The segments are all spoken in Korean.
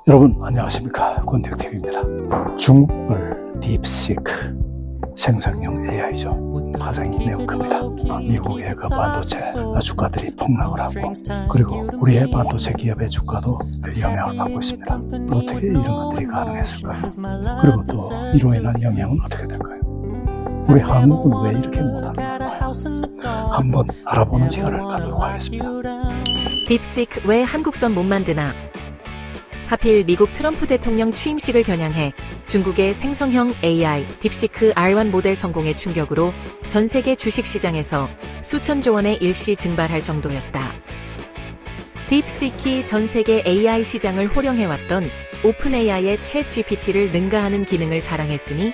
여러분 안녕하십니까, 권대혁TV입니다. 중국을 딥시크 생성형 AI죠. 파장이 매우 큽니다. 미국의 그 반도체 주가들이 폭락을 하고, 그리고 우리의 반도체 기업의 주가도 영향을 받고 있습니다. 어떻게 이런 것들이 가능했을까요? 그리고 또 이로 인한 영향은 어떻게 될까요? 우리 한국은 왜 이렇게 못하는 걸까요? 한번 알아보는 시간을 갖도록 하겠습니다. 딥시크 왜 한국선 못 만드나? 하필 미국 트럼프 대통령 취임식을 겨냥해 중국의 생성형 AI 딥시크 R1 모델 성공의 충격으로 전 세계 주식시장에서 수천조 원의 일시 증발할 정도였다. 딥시크이 전 세계 AI 시장을 호령해왔던 오픈AI의 챗GPT를 능가하는 기능을 자랑했으니,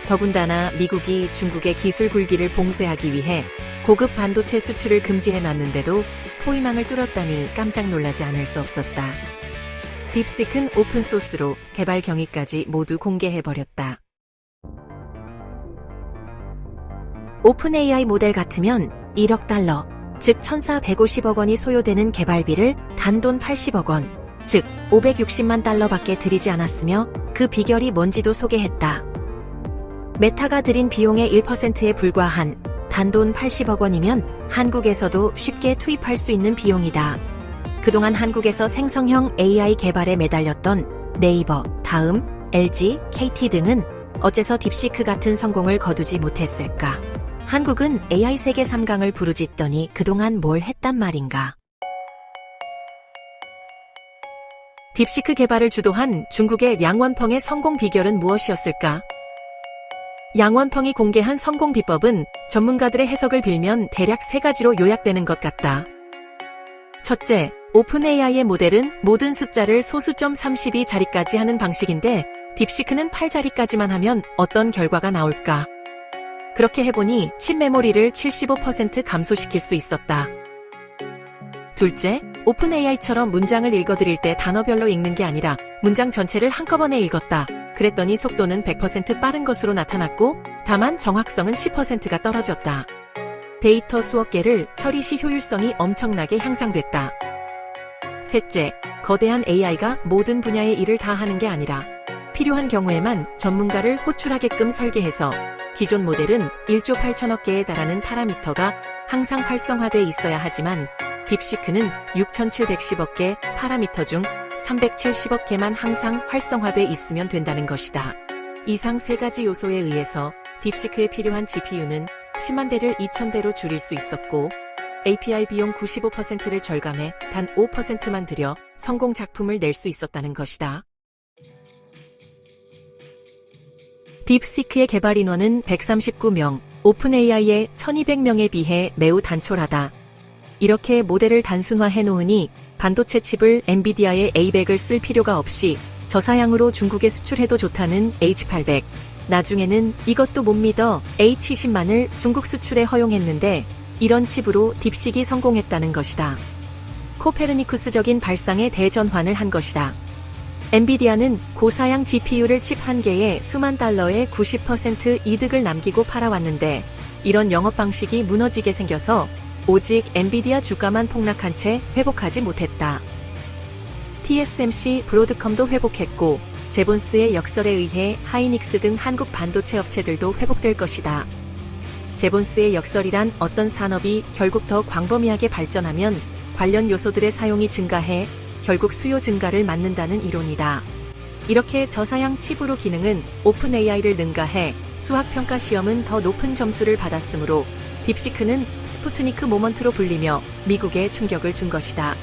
더군다나 미국이 중국의 기술 굴기를 봉쇄하기 위해 고급 반도체 수출을 금지해놨는데도 포위망을 뚫었다니 깜짝 놀라지 않을 수 없었다. 딥시크는 오픈소스로 개발 경위까지 모두 공개해버렸다. 오픈AI 모델 같으면 1억 달러, 즉 1,450억 원이 소요되는 개발비를 단돈 80억 원, 즉 560만 달러밖에 들이지 않았으며 그 비결이 뭔지도 소개했다. 메타가 들인 비용의 1%에 불과한 단돈 80억 원이면 한국에서도 쉽게 투입할 수 있는 비용이다. 그동안 한국에서 생성형 AI 개발에 매달렸던 네이버, 다음, LG, KT 등은 어째서 딥시크 같은 성공을 거두지 못했을까? 한국은 AI 세계 3강을 부르짖더니 그동안 뭘 했단 말인가? 딥시크 개발을 주도한 중국의 량원펑의 성공 비결은 무엇이었을까? 양원펑이 공개한 성공 비법은 전문가들의 해석을 빌면 대략 3가지로 요약되는 것 같다. 첫째, 오픈AI의 모델은 모든 숫자를 소수점 32자리까지 하는 방식인데 딥시크는 8자리까지만 하면 어떤 결과가 나올까? 그렇게 해보니 칩 메모리를 75% 감소시킬 수 있었다. 둘째, 오픈AI처럼 문장을 읽어드릴 때 단어별로 읽는 게 아니라 문장 전체를 한꺼번에 읽었다. 그랬더니 속도는 100% 빠른 것으로 나타났고, 다만 정확성은 10%가 떨어졌다. 데이터 수억 개를 처리 시 효율성이 엄청나게 향상됐다. 셋째, 거대한 AI가 모든 분야의 일을 다 하는 게 아니라 필요한 경우에만 전문가를 호출하게끔 설계해서 기존 모델은 1조 8천억 개에 달하는 파라미터가 항상 활성화돼 있어야 하지만 딥시크는 6,710억 개 파라미터 중 370억 개만 항상 활성화돼 있으면 된다는 것이다. 이상 3가지 요소에 의해서 딥시크에 필요한 GPU는 10만 대를 2,000대로 줄일 수 있었고, API 비용 95%를 절감해 단 5%만 들여 성공 작품을 낼 수 있었다는 것이다. 딥시크의 개발 인원은 139명, 오픈AI의 1,200명에 비해 매우 단촐하다. 이렇게 모델을 단순화해 놓으니 반도체 칩을 엔비디아의 A100을 쓸 필요가 없이 저사양으로 중국에 수출해도 좋다는 H800, 나중에는 이것도 못 믿어 H20만을 중국 수출에 허용했는데 이런 칩으로 딥시크이 성공했다는 것이다. 코페르니쿠스적인 발상의 대전환을 한 것이다. 엔비디아는 고사양 GPU를 칩 한 개에 수만 달러의 90% 이득을 남기고 팔아왔는데 이런 영업 방식이 무너지게 생겨서 오직 엔비디아 주가만 폭락한 채 회복하지 못했다. TSMC, 브로드컴도 회복했고 제본스의 역설에 의해 하이닉스 등 한국 반도체 업체들도 회복될 것이다. 제본스의 역설이란 어떤 산업이 결국 더 광범위하게 발전하면 관련 요소들의 사용이 증가해 결국 수요 증가를 맞는다는 이론이다. 이렇게 저사양 칩으로 기능은 오픈AI를 능가해 수학평가 시험은 더 높은 점수를 받았으므로 딥시크는 스푸트니크 모먼트로 불리며 미국에 충격을 준 것이다.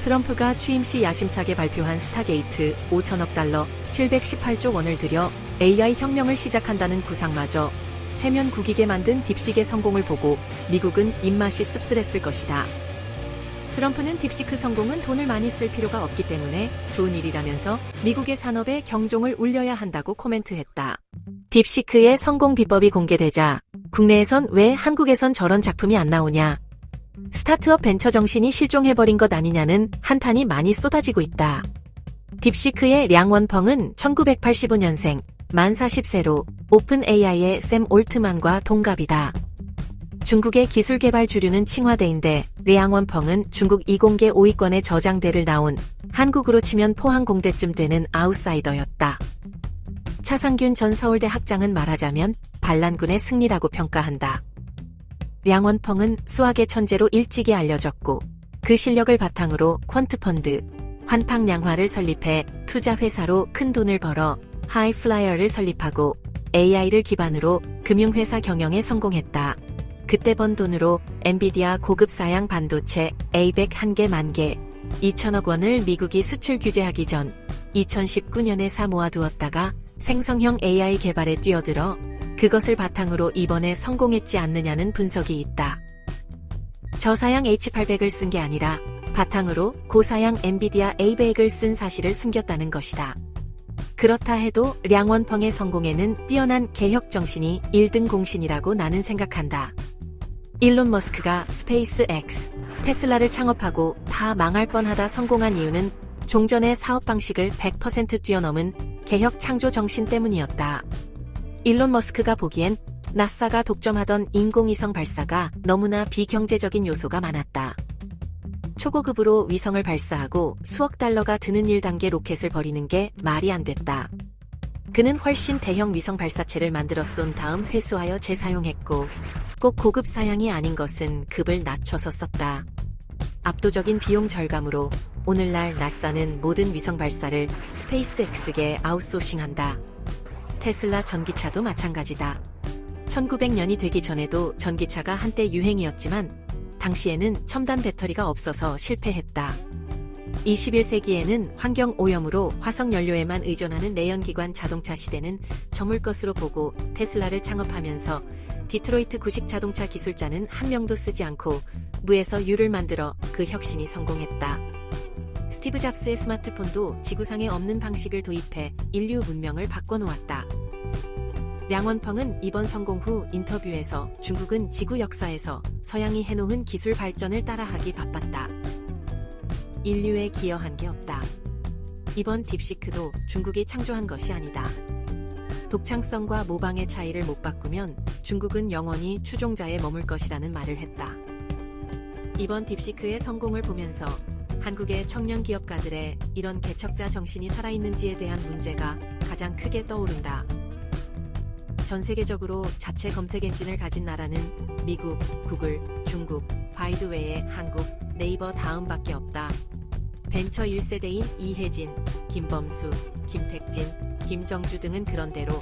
트럼프가 취임 시 야심차게 발표한 스타게이트 5천억 달러 718조 원을 들여 AI 혁명을 시작한다는 구상마저 체면 구기게 만든 딥시크의 성공을 보고 미국은 입맛이 씁쓸했을 것이다. 트럼프는 딥시크 성공은 돈을 많이 쓸 필요가 없기 때문에 좋은 일이라면서 미국의 산업에 경종을 울려야 한다고 코멘트했다. 딥시크의 성공 비법이 공개되자 국내에선 왜 한국에선 저런 작품이 안 나오냐, 스타트업 벤처 정신이 실종해버린 것 아니냐는 한탄이 많이 쏟아지고 있다. 딥시크의 량원펑은 1985년생, 만 40세로 오픈AI의 샘 올트만과 동갑이다. 중국의 기술 개발 주류는 칭화대인데 량원펑은 중국 이공계 5위권의 저장대를 나온 한국으로 치면 포항공대쯤 되는 아웃사이더였다. 차상균 전 서울대 학장은 말하자면 반란군의 승리라고 평가한다. 량원펑은 수학의 천재로 일찍이 알려졌고 그 실력을 바탕으로 퀀트펀드, 환팡량화를 설립해 투자회사로 큰 돈을 벌어 하이플라이어를 설립하고 AI를 기반으로 금융회사 경영에 성공했다. 그때 번 돈으로 엔비디아 고급 사양 반도체 A100 1개 10,000개 2천억 원을 미국이 수출 규제하기 전 2019년에 사 모아두었다가 생성형 AI 개발에 뛰어들어 그것을 바탕으로 이번에 성공했지 않느냐는 분석이 있다. 저사양 H800을 쓴 게 아니라 바탕으로 고사양 엔비디아 A100을 쓴 사실을 숨겼다는 것이다. 그렇다 해도 량원펑의 성공에는 뛰어난 개혁 정신이 1등 공신이라고 나는 생각한다. 일론 머스크가 스페이스X, 테슬라를 창업하고 다 망할 뻔하다 성공한 이유는 종전의 사업 방식을 100% 뛰어넘은 개혁 창조 정신 때문이었다. 일론 머스크가 보기엔 나사가 독점하던 인공위성 발사가 너무나 비경제적인 요소가 많았다. 초고급으로 위성을 발사하고 수억 달러가 드는 1단계 로켓을 버리는 게 말이 안 됐다. 그는 훨씬 대형 위성 발사체를 만들어 쏜 다음 회수하여 재사용했고 꼭 고급 사양이 아닌 것은 급을 낮춰서 썼다. 압도적인 비용 절감으로 오늘날 나사는 모든 위성 발사를 스페이스X에 아웃소싱한다. 테슬라 전기차도 마찬가지다. 1900년이 되기 전에도 전기차가 한때 유행이었지만 당시에는 첨단 배터리가 없어서 실패했다. 21세기에는 환경 오염으로 화석 연료에만 의존하는 내연기관 자동차 시대는 저물 것으로 보고 테슬라를 창업하면서 디트로이트 구식 자동차 기술자는 한 명도 쓰지 않고 무에서 유를 만들어 그 혁신이 성공했다. 스티브 잡스의 스마트폰도 지구상에 없는 방식을 도입해 인류 문명을 바꿔놓았다. 량원펑은 이번 성공 후 인터뷰에서 중국은 지구 역사에서 서양이 해놓은 기술 발전을 따라하기 바빴다. 인류에 기여한 게 없다. 이번 딥시크도 중국이 창조한 것이 아니다. 독창성과 모방의 차이를 못 바꾸면 중국은 영원히 추종자에 머물 것이라는 말을 했다. 이번 딥시크의 성공을 보면서 한국의 청년 기업가들의 이런 개척자 정신이 살아있는지에 대한 문제가 가장 크게 떠오른다. 전 세계적으로 자체 검색 엔진을 가진 나라는 미국, 구글, 중국, 바이두 외에 한국, 네이버 다음밖에 없다. 벤처 1세대인 이혜진, 김범수, 김택진, 김정주 등은 그런대로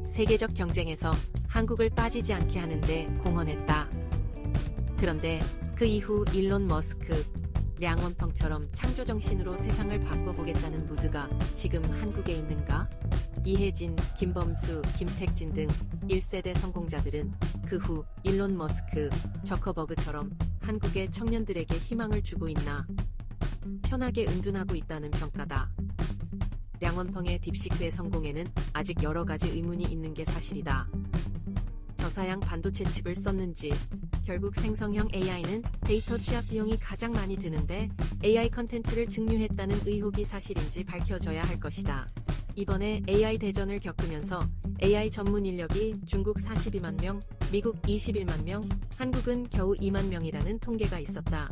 세계적 경쟁에서 한국을 빠지지 않게 하는데 공헌했다. 그런데 그 이후 일론 머스크, 량원펑처럼 창조정신으로 세상을 바꿔보겠다는 무드가 지금 한국에 있는가? 이혜진, 김범수, 김택진 등 1세대 성공자들은 그 후 일론 머스크, 저커버그처럼 한국의 청년들에게 희망을 주고 있나? 편하게 은둔하고 있다는 평가다. 량원펑의 딥시크의 성공에는 아직 여러 가지 의문이 있는 게 사실이다. 저사양 반도체 칩을 썼는지, 결국 생성형 AI는 데이터 취합 비용이 가장 많이 드는데 AI 컨텐츠를 증류했다는 의혹이 사실인지 밝혀져야 할 것이다. 이번에 AI 대전을 겪으면서 AI 전문 인력이 중국 42만 명, 미국 21만 명, 한국은 겨우 2만 명이라는 통계가 있었다.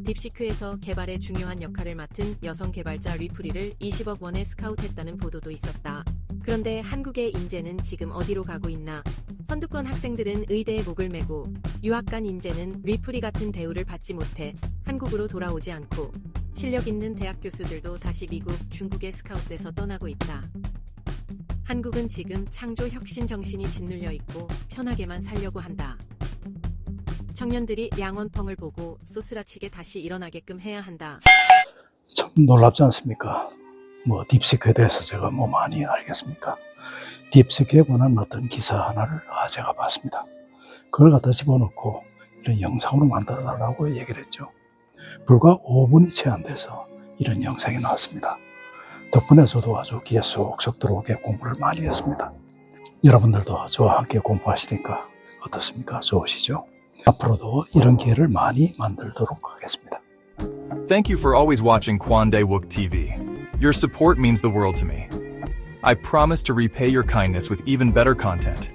딥시크에서 개발에 중요한 역할을 맡은 여성 개발자 리프리를 20억 원에 스카웃했다는 보도도 있었다. 그런데 한국의 인재는 지금 어디로 가고 있나? 선두권 학생들은 의대에 목을 메고 유학 간 인재는 리프리 같은 대우를 받지 못해 한국으로 돌아오지 않고 실력 있는 대학 교수들도 다시 미국, 중국에 스카웃돼서 떠나고 있다. 한국은 지금 창조 혁신 정신이 짓눌려 있고 편하게만 살려고 한다. 청년들이 량원펑을 보고 소스라치게 다시 일어나게끔 해야 한다. 참 놀랍지 않습니까? 딥시크에 대해서 제가 많이 알겠습니까? 딥시크에 관한 어떤 기사 하나를 제가 봤습니다. 그걸 갖다 집어넣고 이런 영상으로 만들어달라고 얘기를 했죠. 불과 5분이 채 안 돼서 이런 영상이 나왔습니다. 덕분에 저도 아주 귀에 쏙쏙 들어오게 공부를 많이 했습니다. 여러분들도 저와 함께 공부하시니까 어떻습니까? 좋으시죠? 앞으로도 이런 기회를 많이 만들도록 하겠습니다. Thank you for always watching Kwandae-wook TV. Your support means the world to me. I promise to repay your kindness with even better content.